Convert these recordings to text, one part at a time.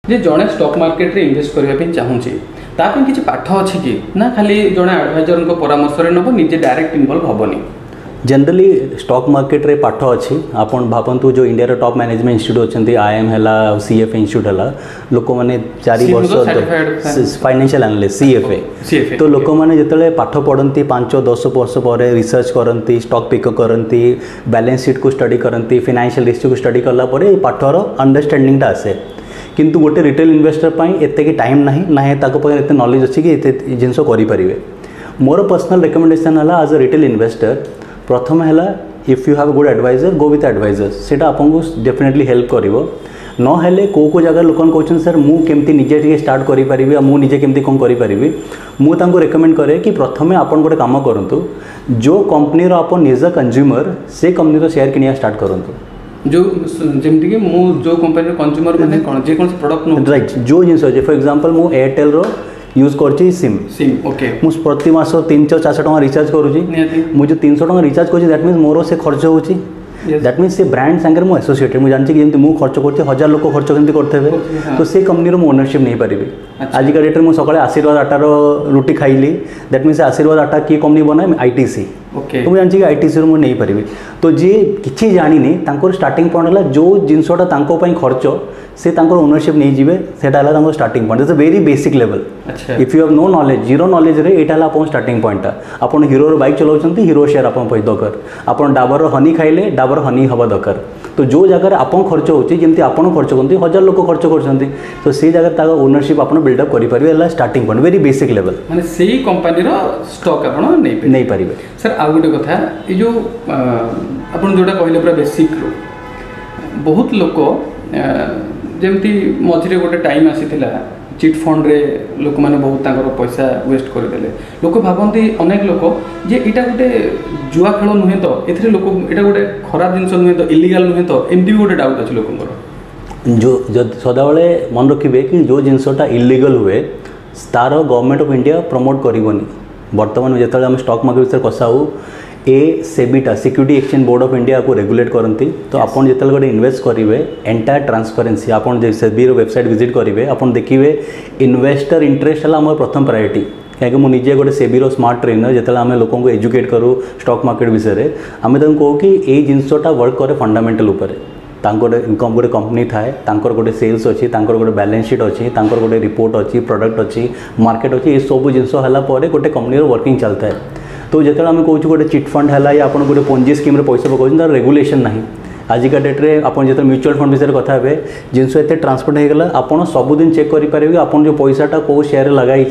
जे जड़े stock market रे invest करने चाहूँगी ताप किसी पाठ अच्छी कि ना खाली जड़े एडभाइजर परामर्श नब निजे डायरेक्ट इनवॉल्व हेनी। जनरली स्टॉक मार्केट रे पाठ अच्छी आपन भावतु जो इंडिया टॉप मैनेजमेंट इंस्टीट्यूट अच्छे IIM है CFA इंस्टीट्यूट है लोक मैंने 4 वर्ष फाइनेंशियल एनालिस्ट CFA तो लोक मैंने जिते पाठ पढ़ती 5-10 वर्ष पर रिसर्च करती स्टॉक पिक करती बैलेंस शीट को स्टडी करती फाइनेंशियल रिस्क को स्टडी कलापर पाठर अंडरस्टैंडिंग आसे किंतु गोटे रिटेल इन्वेस्टर पाई एते की टाइम नहीं ना एते नॉलेज अच्छी कि एते जिनस करें। मोर पर्सनल रिकमेंडेशन है एज अ रिटेल इन्वेस्टर प्रथम है if you have good advisor go with advisor से आपको डेफिनेटली हेल्प करिवो नहेले को जगह लोक कहते सर मुझे निजे टे स्टार्ट करें मुझे केमती कौन करें मुझे रेकमेंड करे कि प्रथम आप गोटे कम करूँ जो कंपनी आप निज कंज्यूमर से कंपनी शेयर किनिया स्टार्ट करूँ जो जमती कि जो कंपनी कंज्यूमर मैंने कौन जे कौन प्रोडक्ट राइट जो जिन फॉर एग्जांपल मु एयरटेल रो यूज कर सिम ओके मुझे प्रति मास 300-400 टका रिचार्ज करुँची मुझे 300 टका रिचार्ज कर दैट मीन्स मोर से खर्च होची दैट मीन्स से ब्रांड सांगे मुझे एसोसिएटेड मुझे जानची कि मुझे खर्च कर 1000 लोक खर्च केमती करते तो से कंपनी रो ओनरशिप नहीं पारि आजिका डेट में मुझे सकाଳେ आशीर्वाद आटार रुटी खाइली दैट मीन्स आशीर्वाद आटा किए कंपनी बनाए ITC तो मुझे जानची कि ITC मुझे नहीं पारि तो जी किसी जानी स्टार्टिंग पॉइंट है जो जिनसटा खर्च से ओनरशिप नहीं जीवे सेटा starting point it's a very basic level if you have no knowledge zero knowledge रे एटा आप स्टार्टिंग पॉइंट आप हीरो बाइक चलाउछंती हीरो शेयर आप दरकार आप डाबर हनी खाइले डाबर हनी हवा दरकार तो जो जगह आप खर्च होची जमती आप खर्च करते 1000 लोक खर्च करछंती तो से जगह ओनरशिप आप बिल्डअप करि परिबे starting point very basic level माने सेही कंपनी रो स्टॉक आप नहीं पारिबे। सर आ गोटे कथा ये जो आपन जोटा कहले पूरा बेसिक रो बहुत लोक जमती मझे गोटे टाइम आसीथिला चिट फंड रे लोक मैंने बहुत पैसा वेस्ट करदे लोक भावती अनेक लोक जे इटा गोटे जुआ खेल नुहे तो ये लोक इटा गोटे खराब जिनस नुहे तो इलीगल नुहे तो एमती भी गोटे डाउट अच्छे लोक जो सदाबले मन रखिए कि जो जिनसटा इलीगल हुए तार गवर्नमेंट ऑफ इंडिया प्रमोट करनी बर्तमान जो आम स्टॉक मार्केट विषय कसा हो सेबीटा security exchange board of India को रेगुलेट करती तो आप जो गोटे इन्वेस्ट करेंगे एंटायर ट्रांसपेरेंसी आप सेबी वेबसाइट विजिट करेंगे आप देखिए इन्वेस्टर इंटरेस्ट है आम प्रथम प्रायोरिटी कहीं मुझे गोटे सेबी स्मार्ट ट्रेनर जो आम लोक एजुकेट करूँ स्टॉक मार्केट विषय आम कहूँ कि ये जिनसटा वर्क करे फंडामेंटल उपर इनकम गोटे कंपनी थाए गोटे सेल्स अच्छी गोटे बैलेंस शीट अच्छी गोटे रिपोर्ट अच्छी प्रोडक्ट अच्छी मार्केट अच्छी ये सब जिनस है गोटे कंपनी वर्किंग चलता है तो जो आम कहूँ गोटे चिट फंड है या आप गोटे पंजी स्कीम पैसा पकाउं तार रेगुलेशन ना आजिका डेट रे आप जो म्यूचुअल फंड विषय कथा हे जिनस एत ट्रांसपोर्ट होगा आप सबुदिन चेक करेंगे कि आप जो पैसाटा कौ शेयर लगाई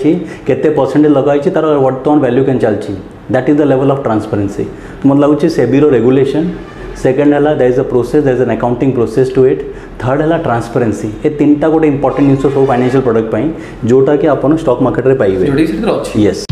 केते परसेंटेज लगाई तार वर्तमान वैल्यू के चलती that is the level of transparency तो मतलब लगुच सेबी रेगुलेशन सेकेंड है that is a process that is an accounting process to it third है ट्रांसपेरेंसी ये तीनटा गोटे इंपोर्टेंट जिन सब फाइनेंशियल प्रोडक्ट जोटा कि आप स्टॉक मार्केट में पाइबे। यस।